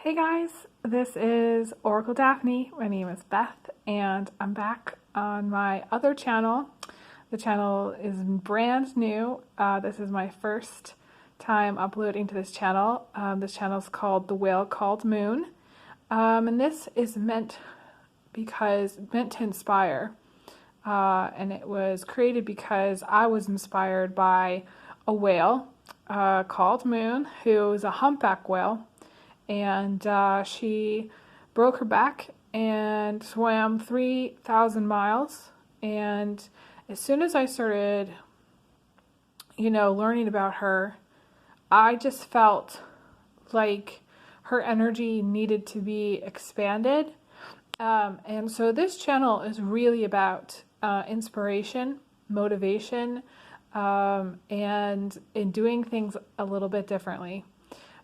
Hey guys, this is Oracle Daphne. My name is Beth and I'm back on my other channel. The channel is brand new. This is my first time uploading to this channel. This channel is called The Whale Called Moon. And this is meant to inspire. And it was created because I was inspired by a whale called Moon, who is a humpback whale. And she broke her back and swam 3,000 miles. And as soon as I started, learning about her, I just felt like her energy needed to be expanded. And so this channel is really about inspiration, motivation, and in doing things a little bit differently.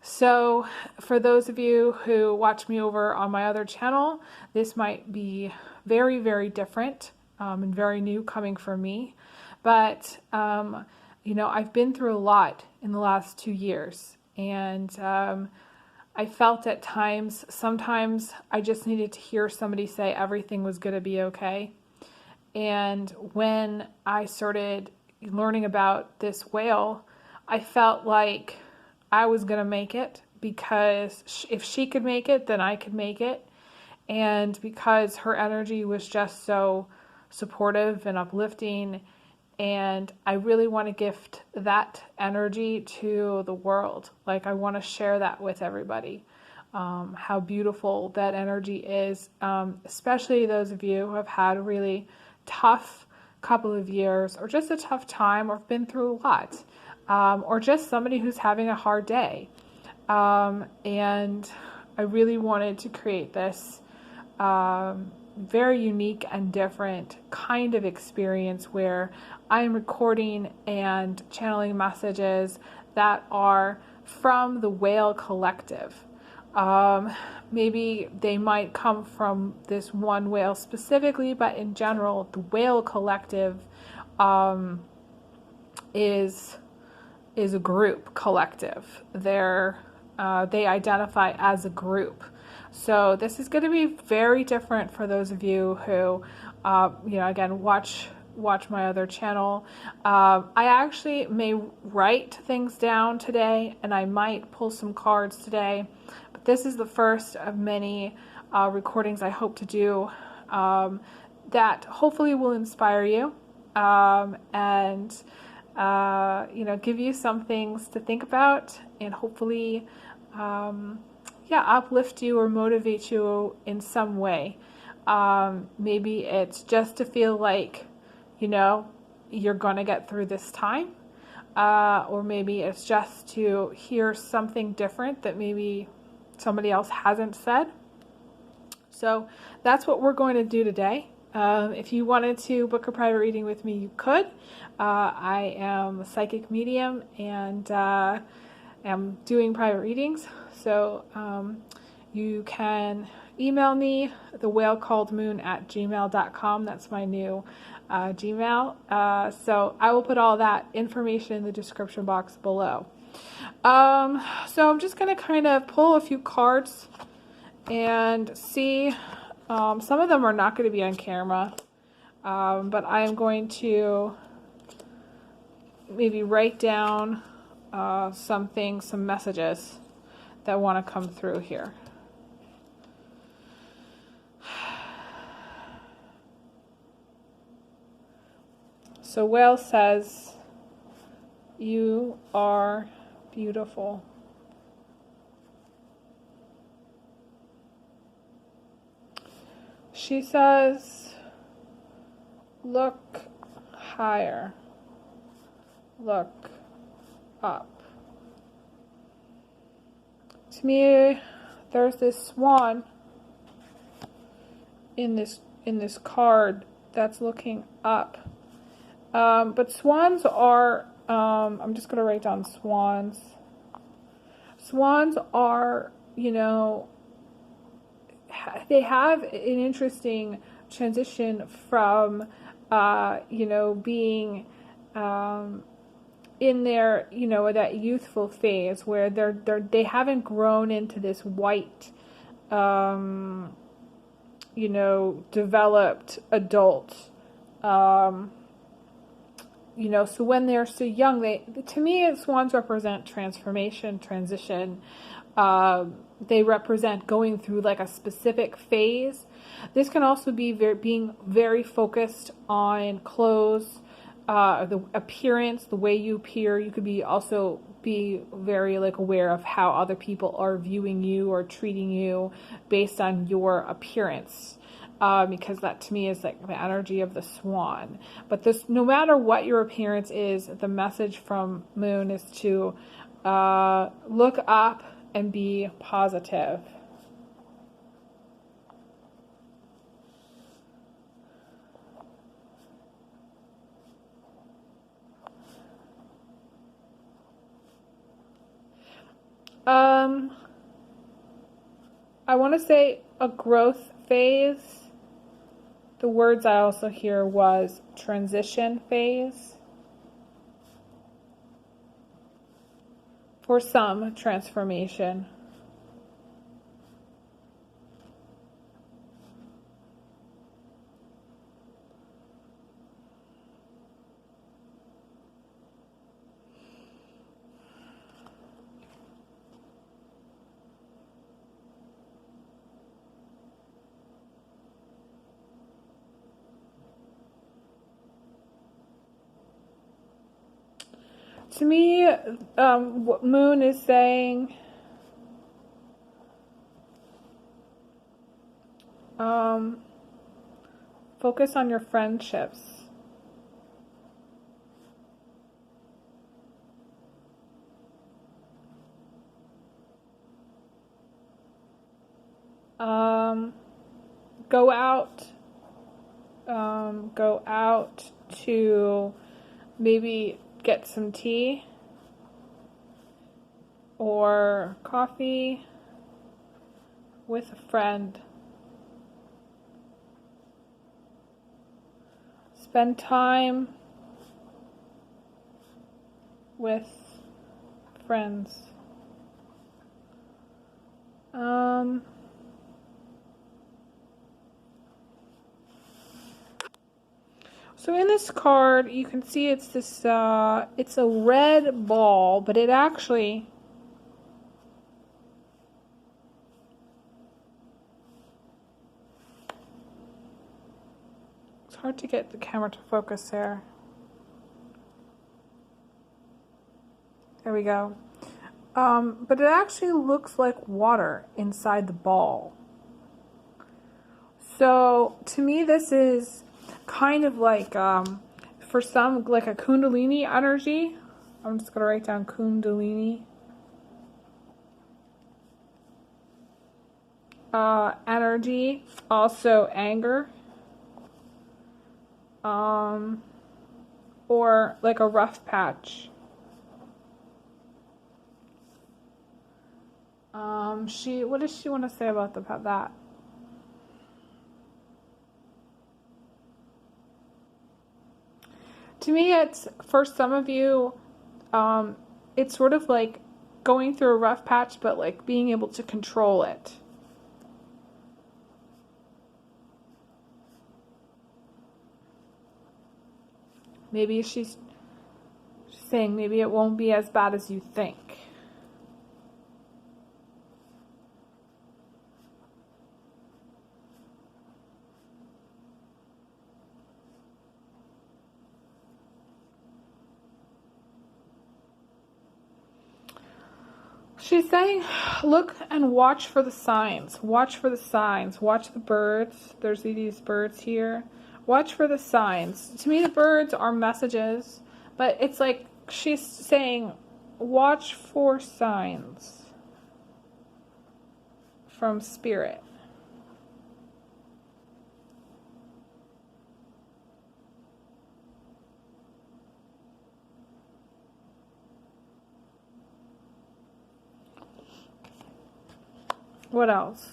So for those of you who watch me over on my other channel, this might be very, very different and very new coming from me. But, I've been through a lot in the last 2 years. And I felt at times, sometimes I just needed to hear somebody say everything was going to be okay. And when I started learning about this whale, I felt like I was going to make it, because if she could make it, then I could make it. And because her energy was just so supportive and uplifting, and I really want to gift that energy to the world. Like, I want to share that with everybody, how beautiful that energy is, especially those of you who have had a really tough couple of years, or just a tough time, or been through a lot. Or just somebody who's having a hard day. And I really wanted to create this very unique and different kind of experience where I am recording and channeling messages that are from the Whale Collective. Maybe they might come from this one whale specifically, but in general, the Whale Collective is a group collective. They identify as a group. So this is going to be very different for those of you who, again, watch my other channel. I actually may write things down today, and I might pull some cards today. But this is the first of many recordings I hope to do that hopefully will inspire you and give you some things to think about, and hopefully, uplift you or motivate you in some way. Maybe it's just to feel like, you're going to get through this time. Or maybe it's just to hear something different that maybe somebody else hasn't said. So that's what we're going to do today. If you wanted to book a private reading with me, you could. I am a psychic medium and am doing private readings. So you can email me, thewhalecalledmoon@gmail.com. That's my new Gmail. So I will put all that information in the description box below. So I'm just going to kind of pull a few cards and see. Some of them are not going to be on camera, but I am going to maybe write down some messages that want to come through here. So Whale says, "You are beautiful." She says, "Look higher. Look up." To me, there's this swan in this card that's looking up. But swans are, I'm just going to write down swans. Swans are, they have an interesting transition from, being in their, you know, that youthful phase where they haven't grown into this white, you know, developed adult. You know, so when they're so young, to me, swans represent transformation, transition. They represent going through like a specific phase. This can also be being very focused on clothes, the appearance, the way you appear. You could also be very like aware of how other people are viewing you or treating you based on your appearance. Because that to me is like the energy of the swan. But this, no matter what your appearance is, the message from Moon is to look up and be positive. I want to say a growth phase. The words I also hear was transition phase. For some, transformation. To me, what Moon is saying, focus on your friendships. Go out to maybe get some tea or coffee with a friend. Spend time with friends. So in this card, you can see it's this, it's a red ball, but it actually, it's hard to get the camera to focus there. There we go. But it actually looks like water inside the ball. So to me, this is kind of like, for some, like a Kundalini energy. I'm just going to write down Kundalini. Energy, also anger. Or like a rough patch. What does she want to say about that? To me, it's, for some of you, it's sort of like going through a rough patch, but like being able to control it. Maybe she's saying maybe it won't be as bad as you think. She's saying, look and watch for the signs. Watch for the signs. Watch the birds. There's these birds here. Watch for the signs. To me, the birds are messages, but it's like she's saying, watch for signs from spirit. What else?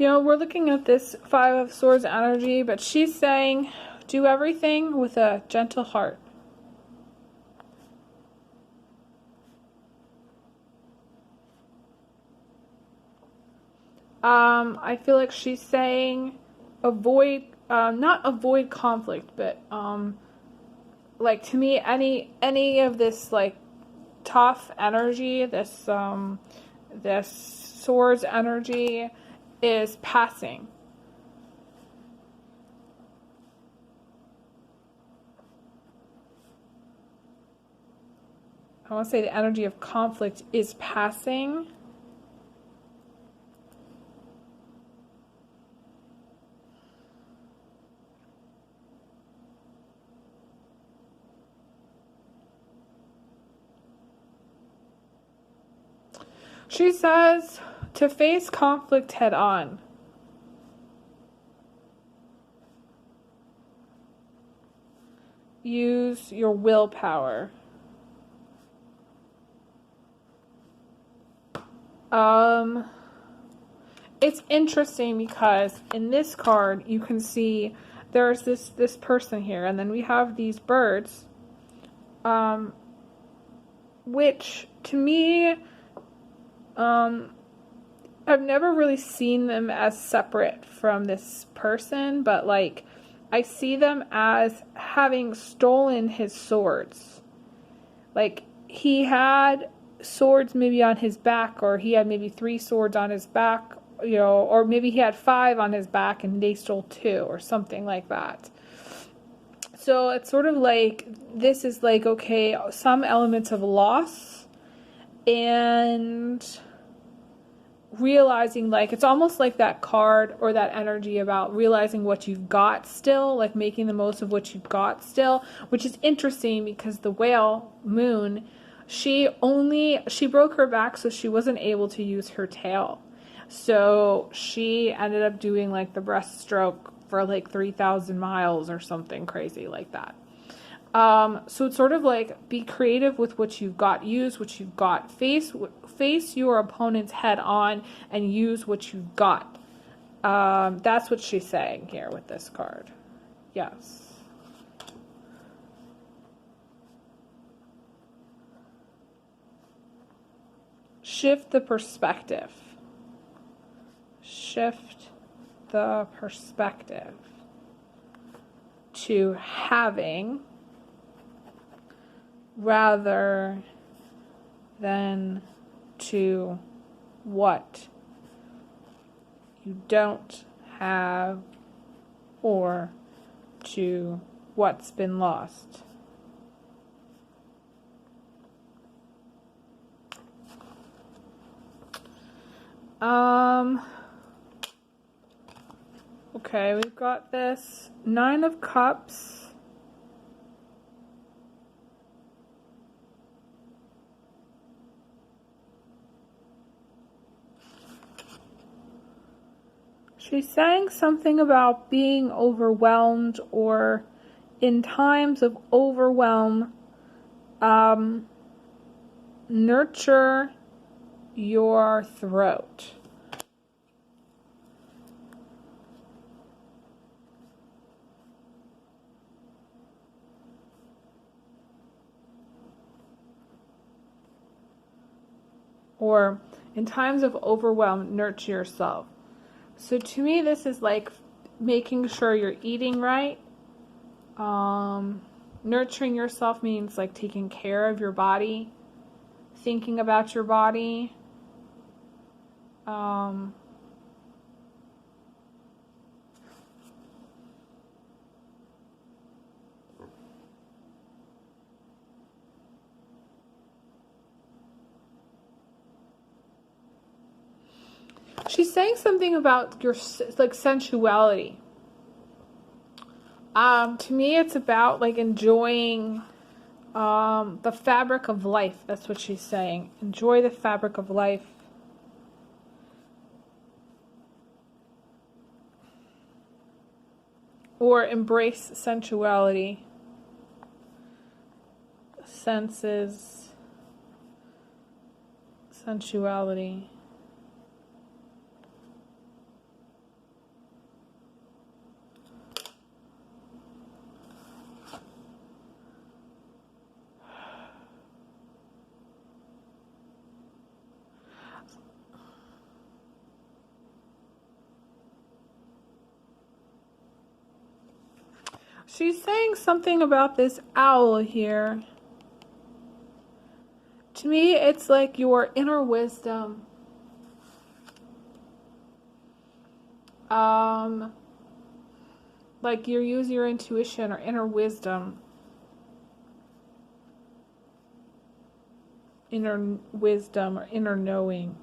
we're looking at this Five of Swords energy, but she's saying do everything with a gentle heart. I feel like she's saying avoid, not avoid conflict, but like, to me, any of this like tough energy, this swords energy is passing. I want to say the energy of conflict is passing. She says to face conflict head on. Use your willpower. It's interesting because in this card you can see there's this person here, and then we have these birds, which to me, I've never really seen them as separate from this person, but like I see them as having stolen his swords. Like he had swords maybe on his back, or he had maybe 3 swords on his back, or maybe he had 5 on his back and they stole 2 or something like that. So it's sort of like, this is like, okay, some elements of loss, and realizing, like, it's almost like that card or that energy about realizing what you've got still, like making the most of what you've got still, which is interesting because the whale moon, she broke her back, so she wasn't able to use her tail. So she ended up doing like the breaststroke for like 3,000 miles or something crazy like that. So it's sort of like, be creative with what you've got, use what you've got, face your opponent's head on and use what you've got. That's what she's saying here with this card. Yes. Shift the perspective. Shift the perspective to having rather than to what you don't have, or to what's been lost. Okay, we've got this Nine of Cups. She's saying something about being overwhelmed, or in times of overwhelm, nurture your throat. Or in times of overwhelm, nurture yourself. So to me, this is like making sure you're eating right. Nurturing yourself means like taking care of your body, thinking about your body. She's saying something about your like sensuality. To me, it's about like enjoying the fabric of life. That's what she's saying. Enjoy the fabric of life. Or embrace sensuality. Senses. Sensuality. She's saying something about this owl here. To me, it's like your inner wisdom. Like you use your intuition or inner wisdom. Inner wisdom or inner knowing.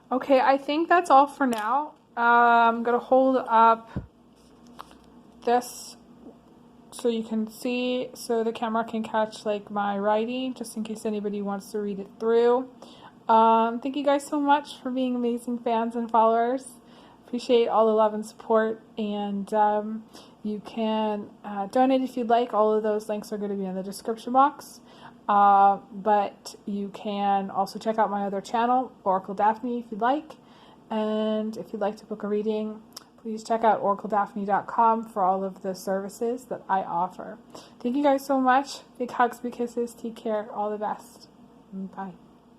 Okay, I think that's all for now. I'm going to hold up this so you can see, so the camera can catch like my writing, just in case anybody wants to read it through. Thank you guys so much for being amazing fans and followers. Appreciate all the love and support, and you can donate if you'd like. All of those links are going to be in the description box. But you can also check out my other channel, Oracle Daphne, if you'd like. And if you'd like to book a reading, please check out oracledaphne.com for all of the services that I offer. Thank you guys so much. Big hugs, big kisses. Take care. All the best. Bye.